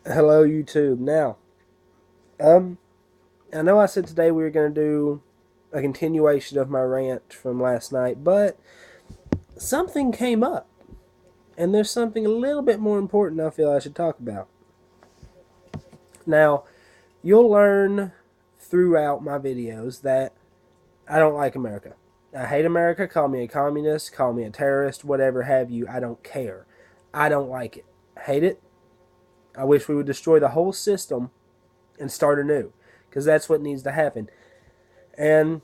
Hello, YouTube. Now, um, I know I said today we were going to do a continuation of my rant from last night, but something came up, and there's something a little bit more important I feel I should talk about. Now, you'll learn throughout my videos that I don't like America. I hate America. Call me a communist, call me a terrorist, whatever have you. I don't care. I don't like it. Hate it. I wish we would destroy the whole system and start anew, because that's what needs to happen. And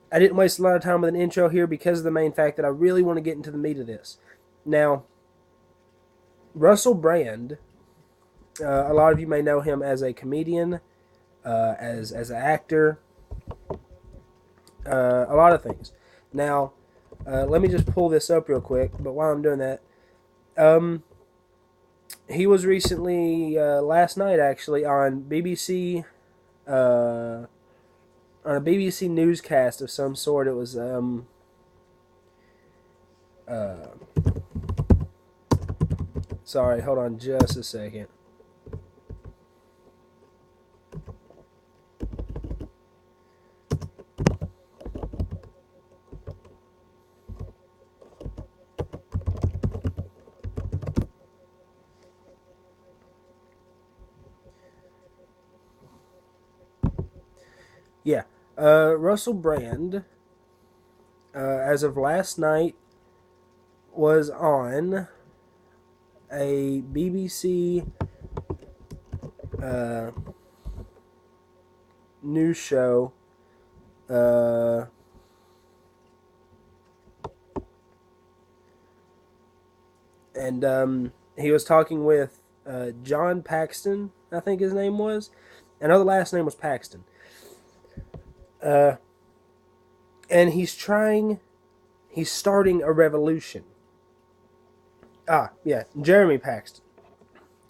I didn't waste a lot of time with an intro here because of the main fact that I really want to get into the meat of this. Now, Russell Brand, a lot of you may know him as a comedian, as an actor, a lot of things. Now, let me just pull this up real quick. But while I'm doing that, he was recently last night actually on BBC. On a BBC newscast of some sort. It was uh, sorry, hold on just a second. Yeah, Russell Brand, as of last night, was on a BBC uh, news show. And he was talking with John Paxton, I think his name was. I know the last name was Paxton. Uh, and he's starting a revolution. Yeah, Jeremy Paxton.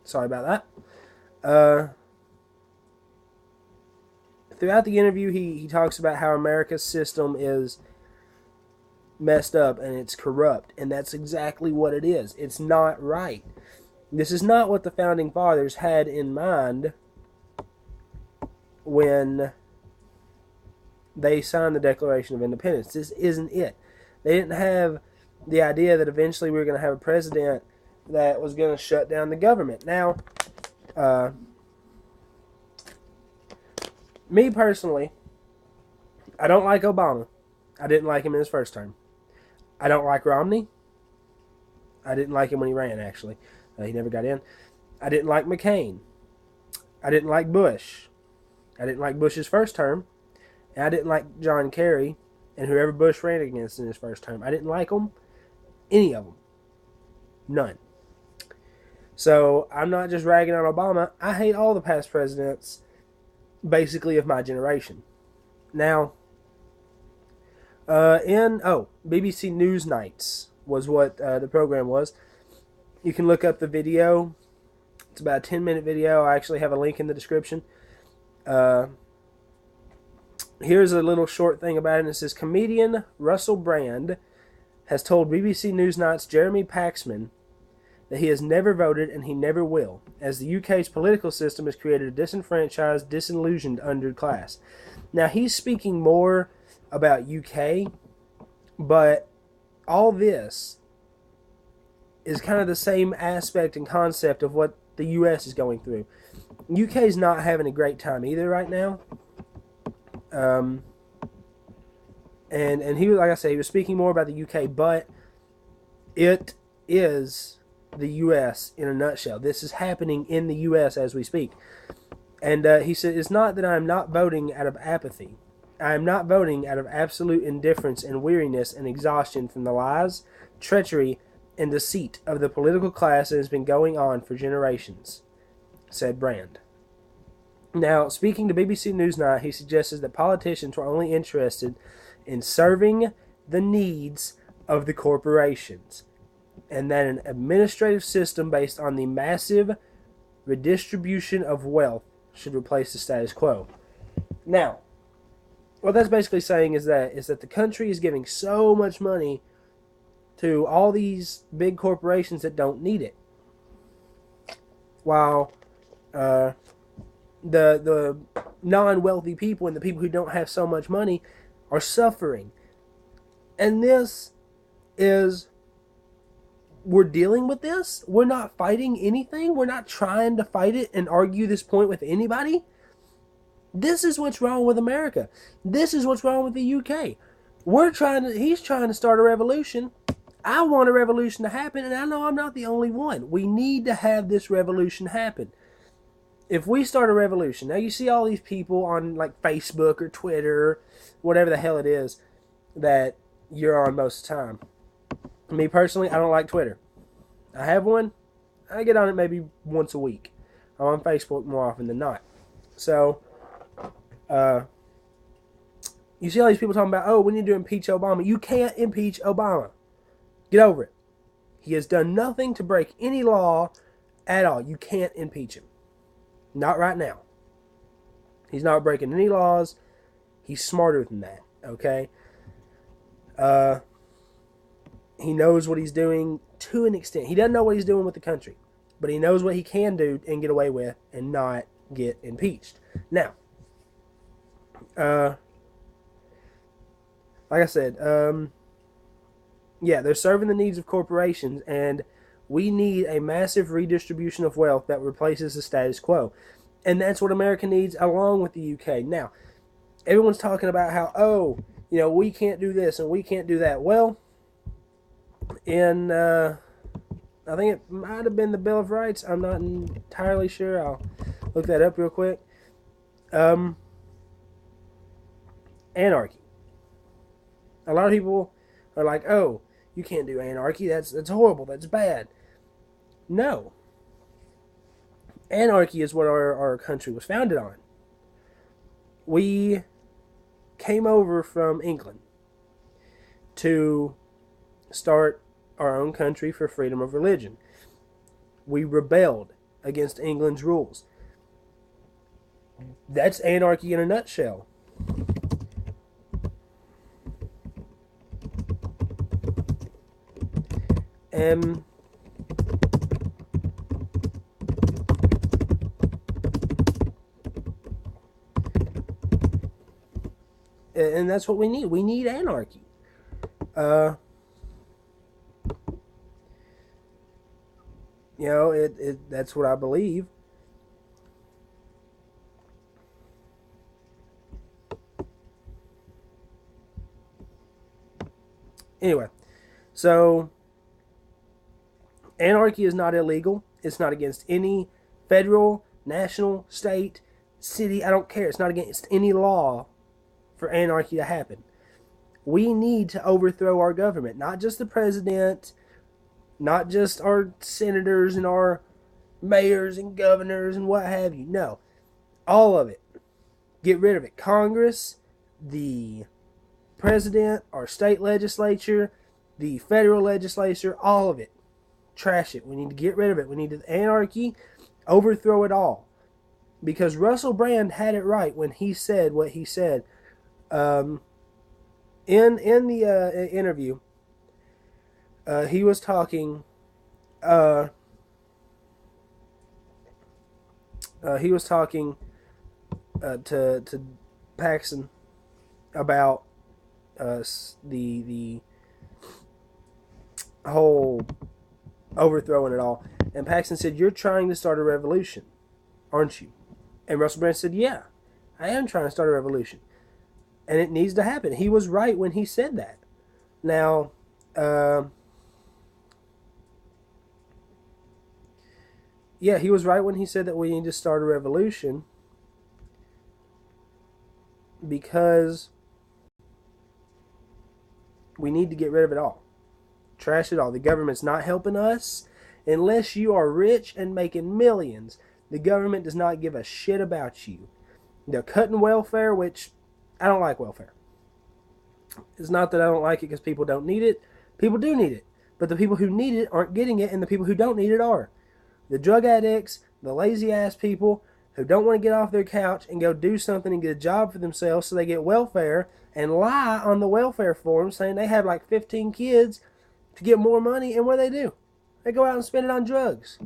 Sorry about that. Throughout the interview, he talks about how America's system is messed up and it's corrupt, and that's exactly what it is. It's not right. This is not what the founding fathers had in mind when they signed the Declaration of Independence. This isn't it. They didn't have the idea that eventually we were going to have a president that was going to shut down the government. Now, me personally, I don't like Obama. I didn't like him in his first term. I don't like Romney. I didn't like him when he ran, actually. He never got in. I didn't like McCain. I didn't like Bush. I didn't like Bush's first term. And I didn't like John Kerry and whoever Bush ran against in his first term. I didn't like them. Any of them. None. So I'm not just ragging on Obama. I hate all the past presidents, basically, of my generation. Now, BBC Newsnights was what the program was. You can look up the video. It's about a 10-minute video. I actually have a link in the description. Here's a little short thing about it. It says, comedian Russell Brand has told BBC Newsnight's Jeremy Paxman that he has never voted and he never will, as the UK's political system has created a disenfranchised, disillusioned underclass. Now, he's speaking more about UK, but all this is kind of the same aspect and concept of what the US is going through. UK's not having a great time either right now. And he was, like I said, he was speaking more about the UK, but it is the US in a nutshell. This is happening in the US as we speak. And he said, it's not that I'm not voting out of apathy. I am not voting out of absolute indifference and weariness and exhaustion from the lies, treachery, and deceit of the political class that has been going on for generations, said Brand. Now, speaking to BBC Newsnight, he suggested that politicians were only interested in serving the needs of the corporations, and that an administrative system based on the massive redistribution of wealth should replace the status quo. Now, what that's basically saying is that the country is giving so much money to all these big corporations that don't need it. while the non-wealthy people and the people who don't have so much money are suffering. And this is, we're dealing with this. We're not fighting anything. We're not trying to fight it and argue this point with anybody. This is what's wrong with America. This is what's wrong with the UK. He's trying to start a revolution. I want a revolution to happen, and I know I'm not the only one. We need to have this revolution happen. If we start a revolution, now you see all these people on like Facebook or Twitter, whatever the hell it is that you're on most of the time. Me personally, I don't like Twitter. I have one. I get on it maybe once a week. I'm on Facebook more often than not. So, you see all these people talking about, oh, we need to impeach Obama. You can't impeach Obama. Get over it. He has done nothing to break any law at all. You can't impeach him. Not right now. He's not breaking any laws. He's smarter than that, okay? He knows what he's doing to an extent. He doesn't know what he's doing with the country, but he knows what he can do and get away with and not get impeached. Now, like I said, yeah, they're serving the needs of corporations, and we need a massive redistribution of wealth that replaces the status quo. And that's what America needs along with the UK. Now, everyone's talking about how, oh, you know, we can't do this and we can't do that. Well, in, I think it might have been the Bill of Rights. I'm not entirely sure. I'll look that up real quick. Anarchy. A lot of people are like, oh, you can't do anarchy. That's horrible. That's bad. No. Anarchy is what our country was founded on. We came over from England to start our own country for freedom of religion. We rebelled against England's rules. That's anarchy in a nutshell. And that's what we need. We need anarchy. You know, that's what I believe. Anyway, so anarchy is not illegal. It's not against any federal, national, state, city. I don't care. It's not against any law for anarchy to happen. We need to overthrow our government, not just the president, not just our senators and our mayors and governors and what have you. No, all of it. Get rid of it. Congress, the president, our state legislature, the federal legislature, all of it. Trash it. We need to get rid of it. We need to anarchy, overthrow it all. Because Russell Brand had it right when he said what he said. In the interview, he was talking. He was talking to Paxson about the whole overthrowing it all, and Paxson said, "You're trying to start a revolution, aren't you?" And Russell Brand said, "Yeah, I am trying to start a revolution, and it needs to happen." He was right when he said that. Now, yeah, he was right when he said that we need to start a revolution, because we need to get rid of it all. Trash it all. The government's not helping us. Unless you are rich and making millions, the government does not give a shit about you. They're cutting welfare, which I don't like welfare. It's not that I don't like it because people don't need it. People do need it. But the people who need it aren't getting it, and the people who don't need it are. The drug addicts, the lazy ass people who don't want to get off their couch and go do something and get a job for themselves, so they get welfare and lie on the welfare form saying they have like 15 kids to get more money, and what do? They go out and spend it on drugs.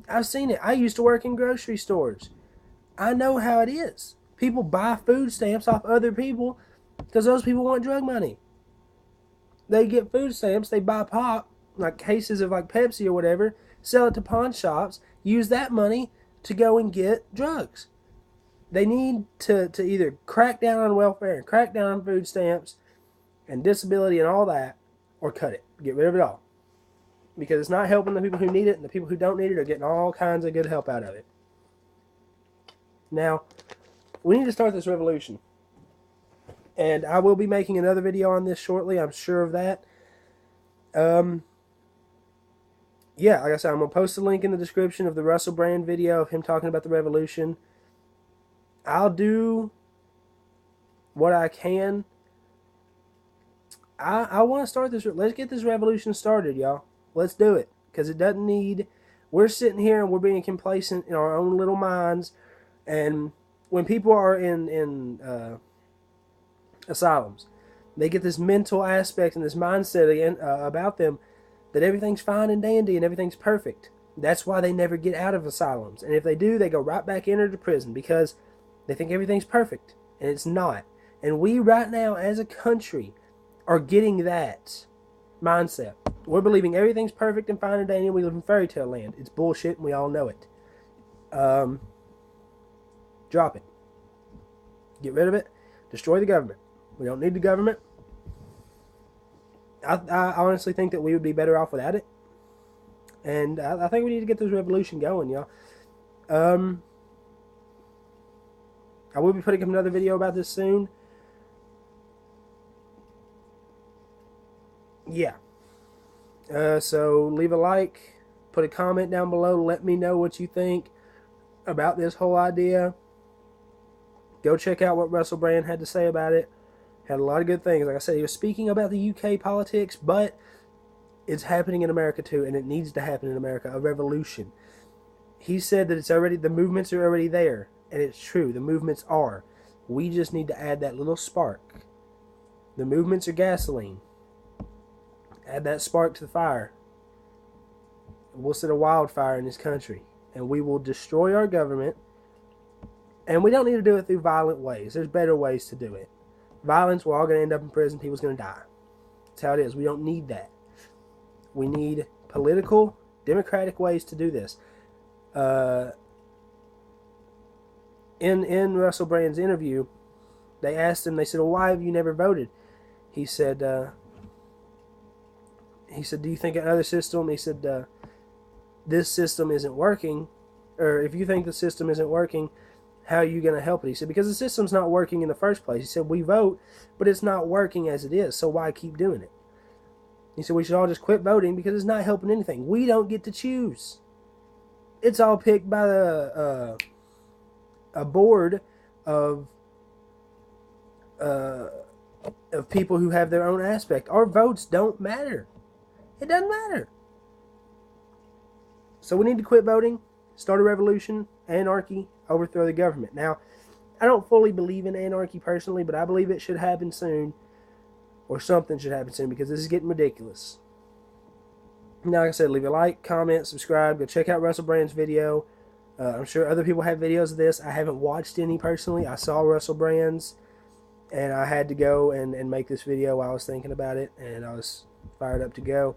I've seen it. I used to work in grocery stores. I know how it is. People buy food stamps off other people because those people want drug money. They get food stamps, they buy pop, like cases of like Pepsi or whatever, sell it to pawn shops, use that money to go and get drugs. They need to either crack down on welfare and crack down on food stamps and disability and all that, or cut it. Get rid of it all. Because it's not helping the people who need it, and the people who don't need it are getting all kinds of good help out of it. Now, we need to start this revolution. And I will be making another video on this shortly, I'm sure of that. Yeah, like I said, I'm going to post a link in the description of the Russell Brand video of him talking about the revolution. I'll do what I can. I want to start this. Let's get this revolution started, y'all. Let's do it. Because it doesn't need... We're sitting here and we're being complacent in our own little minds. And when people are in asylums, they get this mental aspect and this mindset again, about them that everything's fine and dandy and everything's perfect. That's why they never get out of asylums. And if they do, they go right back into prison because they think everything's perfect. And it's not. And we right now as a country are getting that mindset. We're believing everything's perfect and fine and dandy and we live in fairy tale land. It's bullshit and we all know it. Drop it. Get rid of it. Destroy the government. We don't need the government. I honestly think that we would be better off without it. And I think we need to get this revolution going, y'all. I will be putting up another video about this soon. Yeah. So leave a like. Put a comment down below. Let me know what you think about this whole idea. Go check out what Russell Brand had to say about it. Had a lot of good things. Like I said, he was speaking about the UK politics, but it's happening in America too, and it needs to happen in America, a revolution. He said that it's already, the movements are already there, and it's true, the movements are. We just need to add that little spark. The movements are gasoline. Add that spark to the fire. We'll set a wildfire in this country, and we will destroy our government. And we don't need to do it through violent ways. There's better ways to do it. Violence, we're all going to end up in prison. People's going to die. That's how it is. We don't need that. We need political, democratic ways to do this. In Russell Brand's interview, they asked him, they said, well, why have you never voted? He said, do you think another system? He said, this system isn't working. Or if you think the system isn't working, how are you going to help it? He said, because the system's not working in the first place. He said, we vote, but it's not working as it is, so why keep doing it? He said, we should all just quit voting because it's not helping anything. We don't get to choose. It's all picked by a board of people who have their own aspect. Our votes don't matter. It doesn't matter. So we need to quit voting, start a revolution, anarchy, overthrow the government. Now, I don't fully believe in anarchy personally, but I believe it should happen soon, or something should happen soon, because this is getting ridiculous. Now, like I said, leave a like, comment, subscribe, go check out Russell Brand's video. I'm sure other people have videos of this. I haven't watched any personally. I saw Russell Brand's, and I had to go and make this video while I was thinking about it, and I was fired up to go.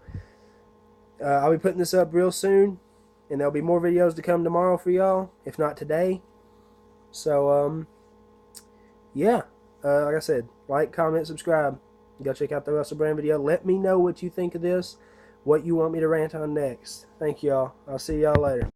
I'll be putting this up real soon. And there'll be more videos to come tomorrow for y'all, if not today. So, yeah. Like I said, like, comment, subscribe. Go check out the Russell Brand video. Let me know what you think of this, what you want me to rant on next. Thank y'all. I'll see y'all later.